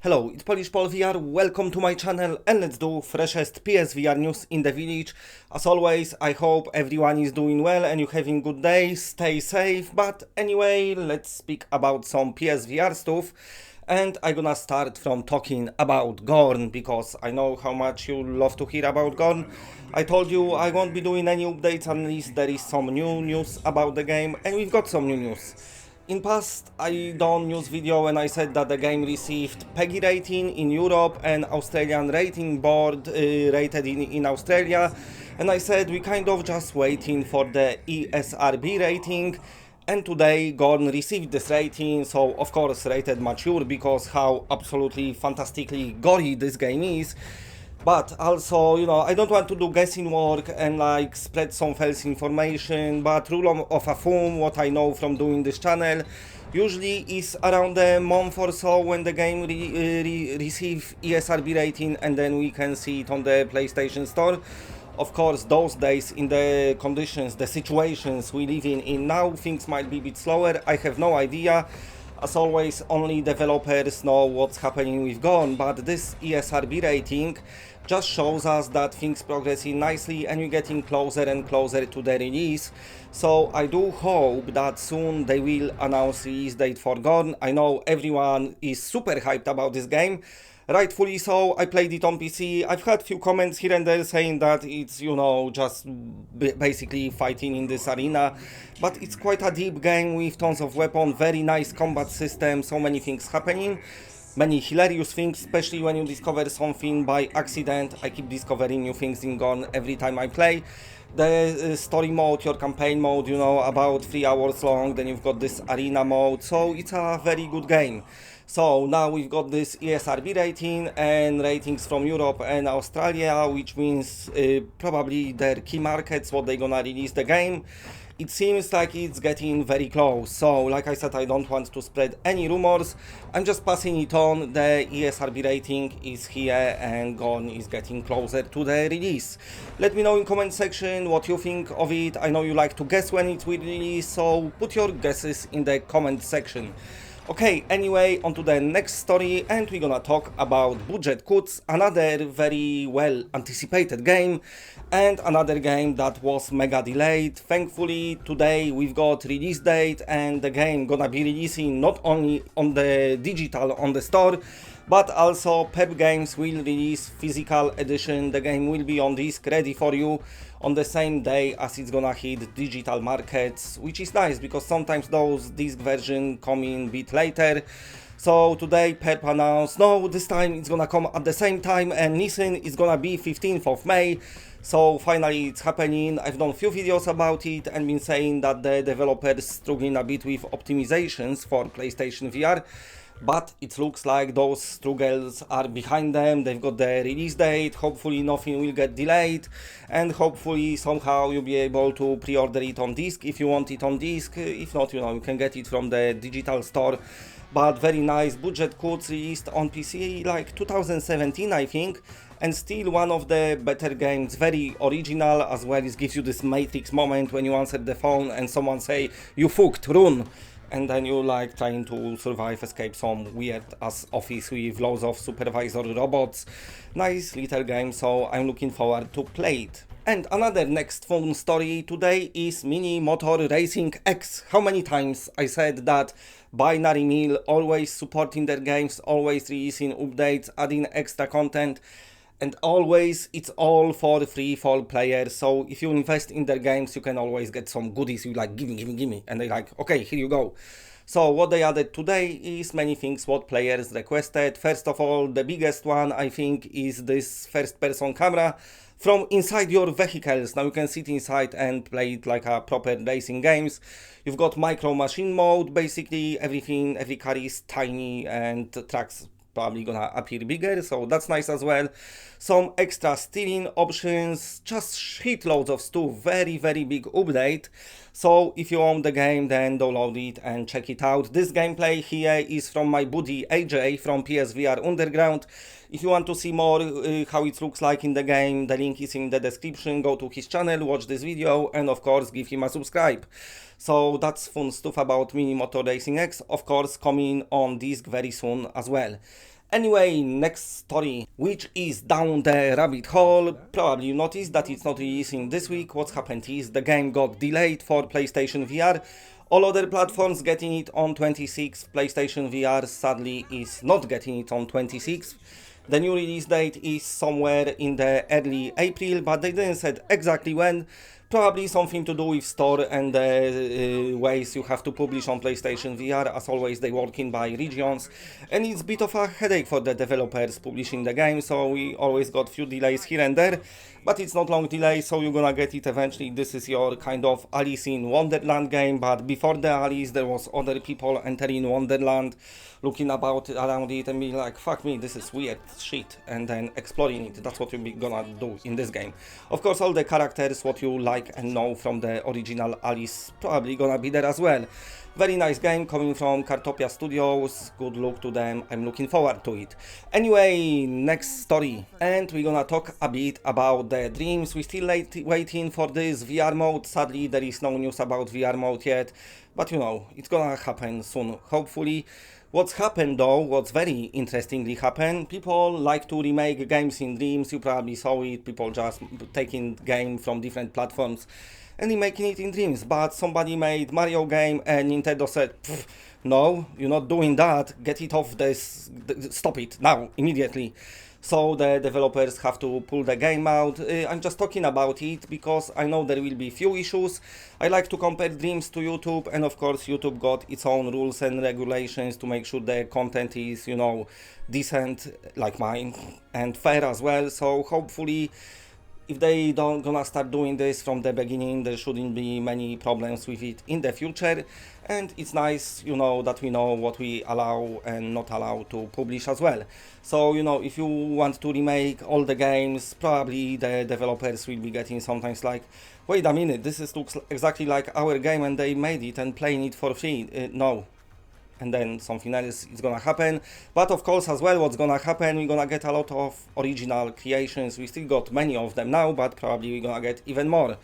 Hello, it's Polish PolVR, welcome to my channel and let's do freshest PSVR news in the village. As always, I hope everyone is doing well and you're having good days, stay safe, but anyway, let's speak about some PSVR stuff. And I'm gonna start from talking about Gorn, because I know how much you love to hear about Gorn. I told you I won't be doing any updates unless there is some new news about the game, and we've got some new news. In past, I done news video when I said that the game received PEGI rating in Europe and Australian rating board rated in Australia, and I said we kind of just waiting for the ESRB rating, and today Gorn received this rating, so of course rated mature because how absolutely fantastically gory this game is. But also, I don't want to do guessing work and like spread some false information, but rule of a thumb, what I know from doing this channel, usually is around a month or so when the game receive ESRB rating, and then we can see it on the PlayStation Store. Of course, those days, in the conditions, the situations we live in now, things might be a bit slower, I have no idea. As always, only developers know what's happening with Gorn, but this ESRB rating just shows us that things progressing nicely and we're getting closer and closer to the release. So I do hope that soon they will announce release date for Gorn. I know everyone is super hyped about this game. Rightfully so. I played it on PC. I've had few comments here and there saying that it's, just basically fighting in this arena. But it's quite a deep game with tons of weapons, very nice combat system, so many things happening. Many hilarious things, especially when you discover something by accident. I keep discovering new things in Gorn every time I play. The story mode, your campaign mode, about 3 hours long. Then you've got this arena mode, so it's a very good game. So now we've got this ESRB rating and ratings from Europe and Australia, which means probably their key markets, what they're gonna release the game. It seems like it's getting very close. So like I said, I don't want to spread any rumors. I'm just passing it on. The ESRB rating is here and Gorn is getting closer to the release. Let me know in comment section what you think of it. I know you like to guess when it will release, so put your guesses in the comment section. Okay, anyway, on to the next story, and we're gonna talk about Budget Cuts, another very well anticipated game, and another game that was mega delayed. Thankfully, today we've got release date, and the game gonna be releasing not only on the digital on the store, but also Pep Games will release physical edition. The game will be on disc ready for you on the same day as it's gonna hit digital markets, which is nice because sometimes those disc version come in a bit later. So today Pep announced, no, this time it's gonna come at the same time, and listen, it's gonna be 15th of May. So finally it's happening. I've done a few videos about it and been saying that the developers struggling a bit with optimizations for PlayStation VR. But it looks like those struggles are behind them. They've got the release date. Hopefully nothing will get delayed, and hopefully somehow you'll be able to pre-order it on disc if you want it on disc. If not, you can get it from the digital store. But very nice. Budget Cuts released on PC like 2017, I think, and still one of the better games. Very original as well. It gives you this Matrix moment when you answer the phone and someone say, "You fucked, run." And then you like trying to survive, escape some weird ass office with loads of supervisor robots. Nice little game, so I'm looking forward to play it. And another next fun story today is Mini Motor Racing X. How many times I said that Binary Mill always supporting their games, always releasing updates, adding extra content. And always, it's all for free for players, so if you invest in their games, you can always get some goodies. You like, gimme, and they're like, okay, here you go. So what they added today is many things what players requested. First of all, the biggest one, I think, is this first-person camera from inside your vehicles. Now you can sit inside and play it like a proper racing games. You've got micro machine mode, basically everything, every car is tiny and tracks probably gonna appear bigger, so that's nice as well. Some extra steering options, just shitloads of stuff, very big update. So if you own the game, then download it and check it out. This gameplay here is from my buddy AJ from PSVR Underground. If you want to see more how it looks like in the game, the link is in the description. Go to his channel, watch this video, and of course give him a subscribe. So that's fun stuff about Mini Motor Racing X, of course coming on disc very soon as well. Anyway, next story, which is down the rabbit hole. Probably you noticed that it's not releasing this week. What's happened is the game got delayed for PlayStation VR. All other platforms getting it on 26th. PlayStation VR sadly is not getting it on 26th. The new release date is somewhere in the early April, but they didn't say exactly when. Probably something to do with store and the ways you have to publish on PlayStation VR. As always, they working by regions, and it's a bit of a headache for the developers publishing the game, so we always got few delays here and there, but it's not long delay, so you're gonna get it eventually. This is your kind of Alice in Wonderland game, but before the Alice there was other people entering Wonderland, looking about around it and being like, fuck me, this is weird shit, and then exploring it. That's what you're gonna do in this game. Of course, all the characters what you like and know from the original Alice probably gonna be there as well. Very nice game coming from Cartopia Studios. Good luck to them. I'm looking forward to it. Anyway, next story, and we're gonna talk a bit about the Dreams. We're still waiting for this VR mode. Sadly, there is no news about VR mode yet, but you know, it's gonna happen soon, hopefully. What's happened though, what's very interestingly happened, people like to remake games in Dreams. You probably saw it, people just taking game from different platforms and remaking it in Dreams. But somebody made Mario game and Nintendo said, no, you're not doing that, get it off this, stop it now, immediately. So the developers have to pull the game out. I'm just talking about it because I know there will be few issues. I like to compare Dreams to YouTube, and of course YouTube got its own rules and regulations to make sure the content is, you know, decent like mine and fair as well. So hopefully if they don't gonna start doing this from the beginning, there shouldn't be many problems with it in the future. And it's nice, you know, that we know what we allow and not allow to publish as well. So, you know, if you want to remake all the games, probably the developers will be getting sometimes like, wait a minute, looks exactly like our game and they made it and playing it for free. No. And then something else is gonna happen. But of course as well, what's gonna happen, we're gonna get a lot of original creations. We still got many of them now, but probably we're gonna get even more.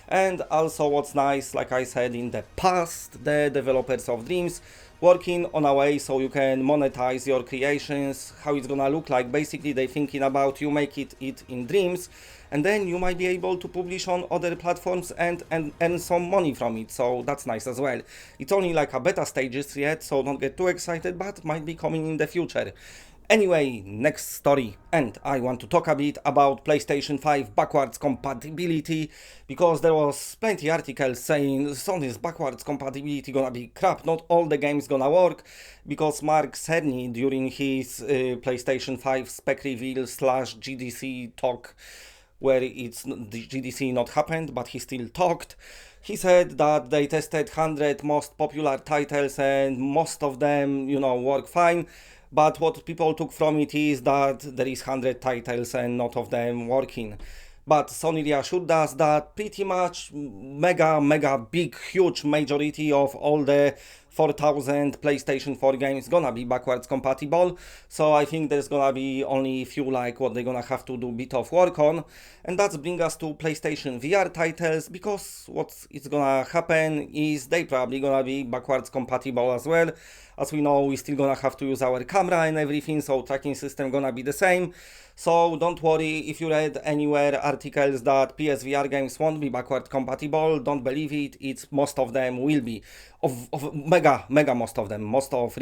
And also what's nice, like I said in the past, the developers of Dreams working on a way so you can monetize your creations, how it's gonna look like. Basically they thinking about you make it in Dreams, and then you might be able to publish on other platforms and earn some money from it. So that's nice as well. It's only like a beta stages yet, so don't get too excited, but might be coming in the future. Anyway, next story, and I want to talk a bit about PlayStation 5 backwards compatibility, because there was plenty articles saying Sony's backwards compatibility gonna be crap, not all the games gonna work, because Mark Cerny during his PlayStation 5 spec reveal / GDC talk, where it's the GDC not happened, but he still talked. He said that they tested 100 most popular titles and most of them, you know, work fine. But what people took from it is that there is 100 titles and not of them working. But Sony reassured us that pretty much mega big huge majority of all the 4000 PlayStation 4 games gonna be backwards compatible. So I think there's gonna be only a few like what they're gonna have to do a bit of work on. And that's bring us to PlayStation VR titles, because what's gonna happen is they probably gonna be backwards compatible as well. As we know, we still gonna have to use our camera and everything, so tracking system gonna be the same. So don't worry if you read anywhere articles that PSVR games won't be backward compatible, don't believe it. It's most of them will be. Of mega most of them, most of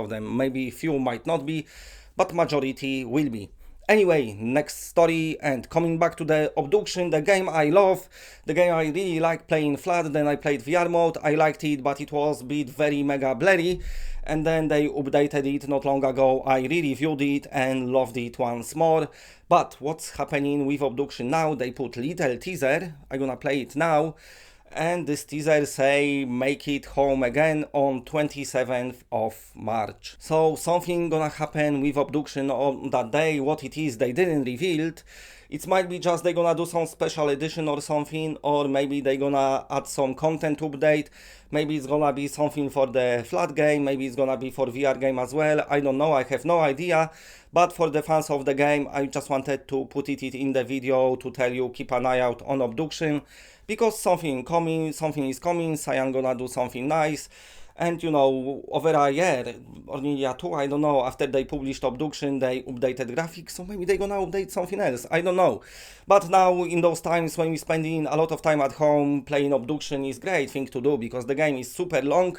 them, maybe few might not be, but majority will be. Anyway, next story, and coming back to the Obduction, the game I love, the game I really like playing flat. Then I played VR mode, I liked it, but it was a bit very mega blurry, and then they updated it not long ago. I re-reviewed it and loved it once more. But what's happening with Obduction now, they put little teaser, I'm gonna play it now, and this teaser say make it home again on 27th of March. So something gonna happen with Obduction on that day. What it is they didn't reveal it. It might be just they gonna do some special edition or something, or maybe they gonna add some content update. Maybe it's gonna be something for the flat game, maybe it's gonna be for VR game as well. I don't know, I have no idea. But for the fans of the game, I just wanted to put it in the video to tell you keep an eye out on Obduction, because something is coming, Cyan gonna do something nice. And you know, over a year or nearly 2, I don't know, after they published Obduction, they updated graphics, so maybe they're gonna update something else, I don't know. But now, in those times when we're spending a lot of time at home, playing Obduction is great thing to do, because the game is super long,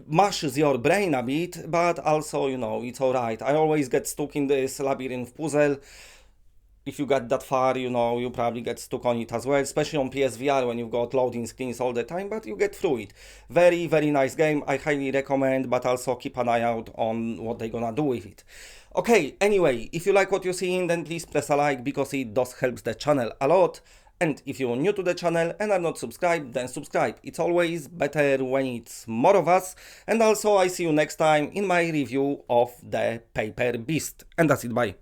mashes your brain a bit, but also, you know, it's alright. I always get stuck in this labyrinth puzzle. If you get that far, you know, you probably get stuck on it as well, especially on PSVR when you've got loading screens all the time, but you get through it. Very, very nice game. I highly recommend, but also keep an eye out on what they're gonna do with it. Okay, anyway, if you like what you're seeing, then please press a like, because it does help the channel a lot. And if you're new to the channel and are not subscribed, then subscribe. It's always better when it's more of us. And also, I see you next time in my review of the Paper Beast. And that's it, bye.